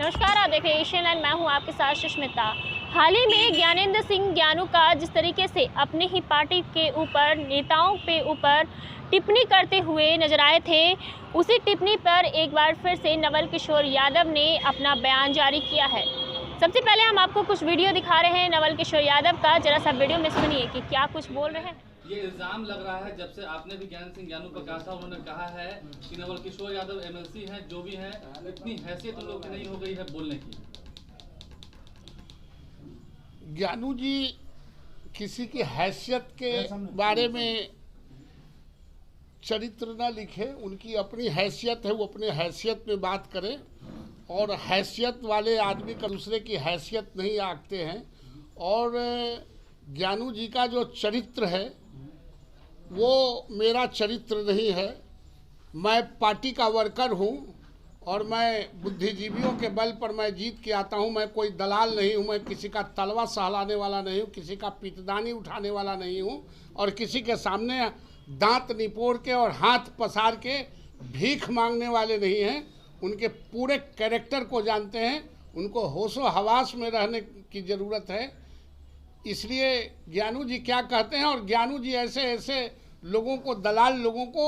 नमस्कार, आप देख रहे हैं एशियन लाइन। मैं हूं आपके साथ सुष्मिता। हाल ही में ज्ञानेंद्र सिंह ज्ञानू का जिस तरीके से अपनी ही पार्टी के ऊपर नेताओं पे ऊपर टिप्पणी करते हुए नजर आए थे, उसी टिप्पणी पर एक बार फिर से नवल किशोर यादव ने अपना बयान जारी किया है। सबसे पहले हम आपको कुछ वीडियो दिखा रहे हैं नवल किशोर यादव का, जरा सा वीडियो में सुनिए कि क्या कुछ बोल रहे हैं। ये इल्जाम लग रहा है, जब से आपने भी ज्ञान सिंह ज्ञानू पर कहा था, उन्होंने कहा है कि नवल किशोर यादव एमएलसी हैं, जो भी हैं, इतनी हैसियत उन लोगों की नहीं हो गई है बोलने की। ज्ञानू जी किसी की हैसियत के बारे में चरित्र न लिखे, उनकी अपनी हैसियत है, वो अपने हैसियत में बात करें और हैसियत वाले आदमी का दूसरे की हैसियत नहीं आंकते हैं। और ज्ञानू जी का जो चरित्र है वो मेरा चरित्र नहीं है। मैं पार्टी का वर्कर हूँ और मैं बुद्धिजीवियों के बल पर मैं जीत के आता हूँ। मैं कोई दलाल नहीं हूँ, मैं किसी का तलवा सहलाने वाला नहीं हूँ, किसी का पीतदानी उठाने वाला नहीं हूँ और किसी के सामने दांत निपोड़ के और हाथ पसार के भीख मांगने वाले नहीं हैं। उनके पूरे कैरेक्टर को जानते हैं, उनको होशो हवास में रहने की ज़रूरत है। इसलिए ज्ञानू जी क्या कहते हैं, और ज्ञानू जी ऐसे लोगों को, दलाल लोगों को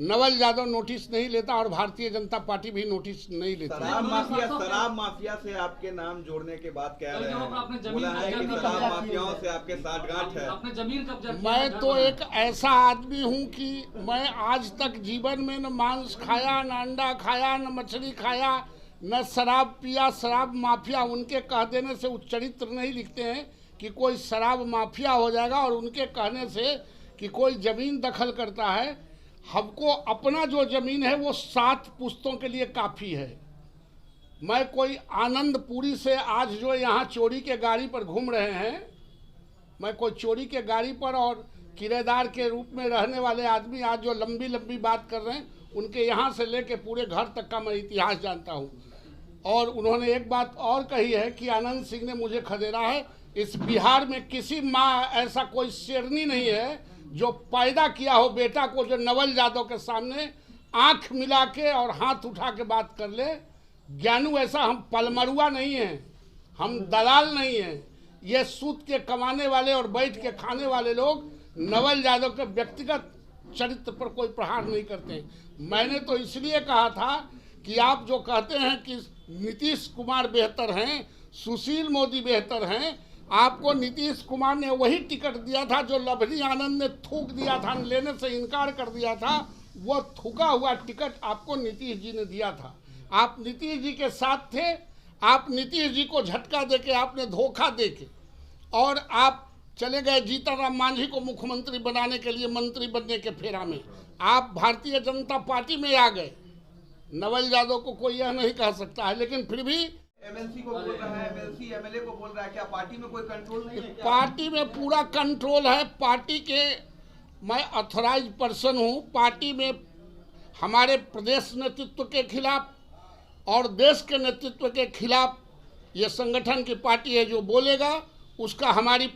नवल यादव नोटिस नहीं लेता और भारतीय जनता पार्टी भी नोटिस नहीं लेती। शराब माफिया से आपके नाम जोड़ने के बाद कह रहे हैं, बोला है कि शराब माफियाओं से आपके साठगांठ है। आपने जमीन कब्जा किया। मैं तो एक ऐसा आदमी हूँ कि मैं आज तक जीवन में न मांस खाया, न अंडा खाया, न मछली खाया, न शराब पिया। शराब माफिया उनके कह देने से उच्चरित्र नहीं लिखते हैं कि कोई शराब माफिया हो जाएगा और उनके कहने से कि कोई ज़मीन दखल करता है। हमको अपना जो ज़मीन है वो 7 पुश्तों के लिए काफ़ी है। मैं कोई आनंदपुरी से आज जो यहाँ चोरी के गाड़ी पर घूम रहे हैं, मैं कोई चोरी के गाड़ी पर और किराएदार के रूप में रहने वाले आदमी आज जो लंबी लंबी बात कर रहे हैं, उनके यहाँ से लेके पूरे घर तक का मैं इतिहास जानता हूँ। और उन्होंने एक बात और कही है कि आनंद सिंह ने मुझे खदेड़ा है। इस बिहार में किसी माँ ऐसा कोई शेरनी नहीं है जो पैदा किया हो बेटा को, जो नवल यादव के सामने आंख मिला के और हाथ उठा के बात कर ले। ज्ञानू ऐसा, हम पलमरुआ नहीं हैं, हम दलाल नहीं हैं। ये सूत के कमाने वाले और बैठ के खाने वाले लोग नवल यादव के व्यक्तिगत चरित्र पर कोई प्रहार नहीं करते। मैंने तो इसलिए कहा था कि आप जो कहते हैं कि नीतीश कुमार बेहतर हैं, सुशील मोदी बेहतर हैं, आपको नीतीश कुमार ने वही टिकट दिया था जो लभरी आनंद ने थूक दिया था, लेने से इनकार कर दिया था। वो थूका हुआ टिकट आपको नीतीश जी ने दिया था। आप नीतीश जी के साथ थे, आप नीतीश जी को झटका देके, आपने धोखा देके और आप चले गए जीतनराम मांझी को मुख्यमंत्री बनाने के लिए, मंत्री बनने के फेरा में। आप भारतीय जनता पार्टी में आ गए। नवल यादव को कोई यह नहीं कह सकता है, लेकिन फिर भी एमएलसी को बोल रहा है, एमएलसी एमएलए को बोल रहा है। क्या पार्टी में कोई कंट्रोल नहीं है? पार्टी में पूरा कंट्रोल है। पार्टी के मैं ऑथराइज पर्सन हूँ। पार्टी में हमारे प्रदेश नेतृत्व के खिलाफ और देश के नेतृत्व के खिलाफ ये संगठन की पार्टी है। जो बोलेगा उसका हमारी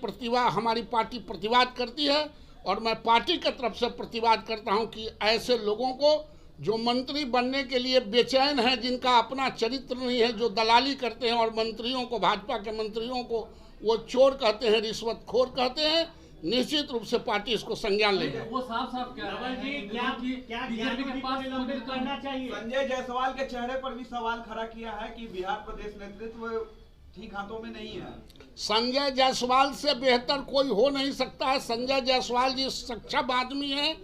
पार्टी प्रतिवाद करती है और मैं पार्टी की तरफ से प्रतिवाद करता हूँ कि ऐसे लोगों को जो मंत्री बनने के लिए बेचैन हैं, जिनका अपना चरित्र नहीं है, जो दलाली करते हैं और मंत्रियों को, भाजपा के मंत्रियों को वो चोर कहते हैं, रिश्वतखोर कहते हैं, निश्चित रूप से पार्टी इसको संज्ञान लेगी। वो साफ कह रहे हैं कि बीजेपी के पास करना चाहिए। संजय जायसवाल के चेहरे पर भी सवाल खड़ा किया है कि बिहार प्रदेश नेतृत्व ठीक हाथों में नहीं है। संजय जायसवाल से बेहतर कोई हो नहीं सकता है। संजय जायसवाल जी सक्षम आदमी हैं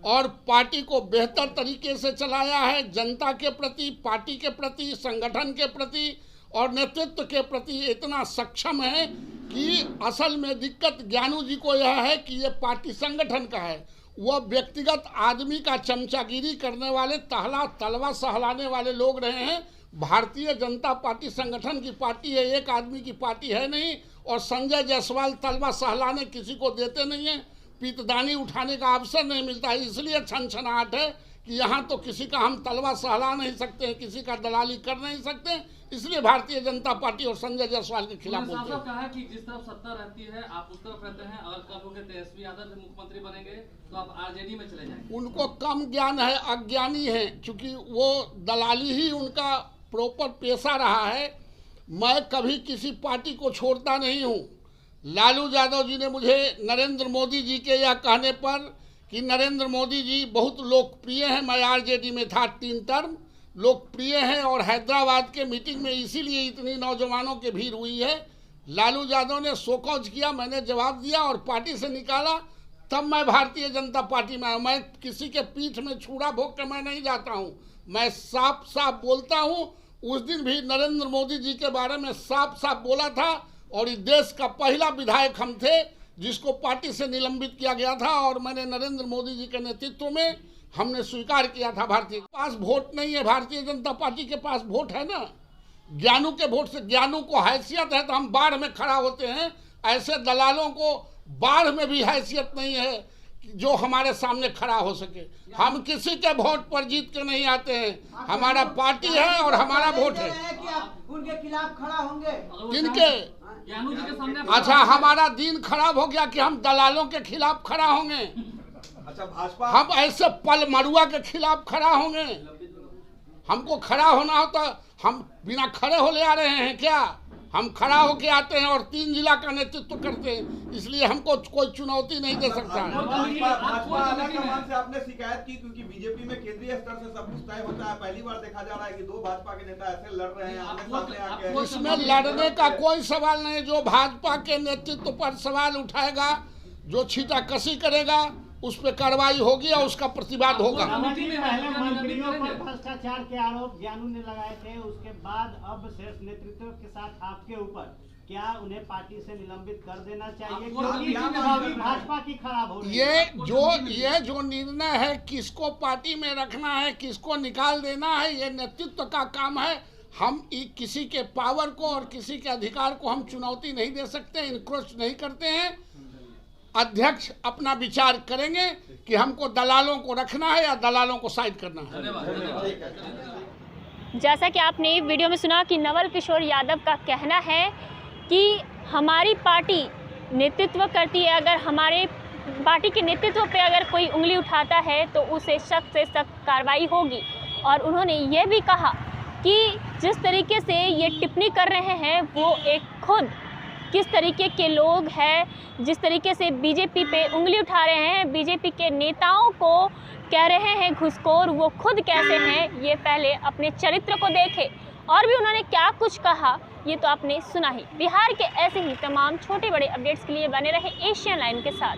और पार्टी को बेहतर तरीके से चलाया है। जनता के प्रति, पार्टी के प्रति, संगठन के प्रति और नेतृत्व के प्रति इतना सक्षम है कि असल में दिक्कत ज्ञानू जी को यह है कि ये पार्टी संगठन का है। वह व्यक्तिगत आदमी का चमचागिरी करने वाले, तलवा सहलाने वाले लोग रहे हैं। भारतीय जनता पार्टी संगठन की पार्टी है, एक आदमी की पार्टी है नहीं। और संजय जायसवाल तलवा सहलाने किसी को देते नहीं हैं, पीतदानी उठाने का अवसर नहीं मिलता है। इसलिए छनछनाहट है कि यहाँ तो किसी का हम तलवा सहला नहीं सकते हैं, किसी का दलाली कर नहीं सकते। इसलिए भारतीय जनता पार्टी और संजय जायसवाल के खिलाफ बोलते हैं। कहा है कि जिस तरफ सत्ता रहती है आप उस तरफ रहते हैं। अगर कल होंगे तेजस्वी यादव भी मुख्यमंत्री बनेंगे तो आप आरजेडी में चले जाएंगे। उनको कम ज्ञान है, अज्ञानी है, क्योंकि वो दलाली ही उनका प्रॉपर पेशा रहा है। मैं कभी किसी पार्टी को छोड़ता नहीं हूँ। लालू यादव जी ने मुझे नरेंद्र मोदी जी के यह कहने पर कि नरेंद्र मोदी जी बहुत लोकप्रिय हैं, मैं आरजेडी में था 3 टर्म, लोकप्रिय हैं और हैदराबाद के मीटिंग में इसीलिए इतनी नौजवानों की भीड़ हुई है। लालू यादव ने शोकॉज किया, मैंने जवाब दिया और पार्टी से निकाला, तब मैं भारतीय जनता पार्टी में आया। मैं किसी के पीठ में छुरा भोग के मैं नहीं जाता हूँ, मैं साफ साफ बोलता हूँ। उस दिन भी नरेंद्र मोदी जी के बारे में साफ साफ बोला था और इस देश का पहला विधायक हम थे जिसको पार्टी से निलंबित किया गया था और मैंने नरेंद्र मोदी जी के नेतृत्व में हमने स्वीकार किया था। भारतीय के पास वोट नहीं है, भारतीय जनता पार्टी के पास वोट है ना, ज्ञानू के वोट से। ज्ञानू को हैसियत है तो हम बाढ़ में खड़ा होते हैं, ऐसे दलालों को बाढ़ में भी हैसियत नहीं है जो हमारे सामने खड़ा हो सके। हम किसी के वोट पर जीत के नहीं आते हैं, हमारा पार्टी है और हमारा वोट है। उनके खिलाफ खड़ा होंगे किनके? ज्ञानू जी के सामने। अच्छा, हमारा दिन खराब हो गया कि हम दलालों के खिलाफ खड़ा होंगे? अच्छा, भाजपा हम ऐसे पल मरुआ के खिलाफ खड़ा होंगे? हमको खड़ा होना हो तो हम बिना खड़े हो ले आ रहे हैं क्या? हम खड़ा होके आते हैं और 3 जिला का नेतृत्व करते हैं, इसलिए हमको कोई चुनौती नहीं दे सकता है। भाजपा आलाकमान से आपने शिकायत की क्योंकि बीजेपी में केंद्रीय स्तर से सब कुछ तय होता है। पहली बार देखा जा रहा है कि 2 भाजपा के नेता ऐसे लड़ रहे हैं आमने-सामने आके। इसमें लड़ने का कोई सवाल नहीं। जो भाजपा के नेतृत्व पर सवाल उठाएगा, जो छींटाकशी करेगा, उस पर कार्रवाई होगी और उसका प्रतिवाद होगा। पहले मंत्रियों पर भ्रष्टाचार के आरोप ज्ञानू ने लगाए थे, उसके बाद अब शीर्ष नेतृत्व के साथ आपके ऊपर, क्या उन्हें पार्टी से निलंबित कर देना चाहिए क्योंकि भाजपा की खराब हो रही है? ये जो निर्णय है किसको पार्टी में रखना है, किसको निकाल देना है, ये नेतृत्व का काम है। हम किसी के पावर को और किसी के अधिकार को हम चुनौती नहीं दे सकते, इनक्रोच नहीं करते हैं। अध्यक्ष अपना विचार करेंगे कि हमको दलालों को रखना है या दलालों को साइड करना है। जैसा कि आपने वीडियो में सुना कि नवल किशोर यादव का कहना है कि हमारी पार्टी नेतृत्व करती है, अगर हमारे पार्टी के नेतृत्व पे अगर कोई उंगली उठाता है तो उसे सख्त से सख्त कार्रवाई होगी। और उन्होंने ये भी कहा कि जिस तरीके से ये टिप्पणी कर रहे हैं वो एक खुद किस तरीके के लोग हैं, जिस तरीके से बीजेपी पे उंगली उठा रहे हैं, बीजेपी के नेताओं को कह रहे हैं घुसखोर, वो खुद कैसे हैं ये पहले अपने चरित्र को देखें। और भी उन्होंने क्या कुछ कहा ये तो आपने सुना ही। बिहार के ऐसे ही तमाम छोटे बड़े अपडेट्स के लिए बने रहे एशियन लाइन के साथ।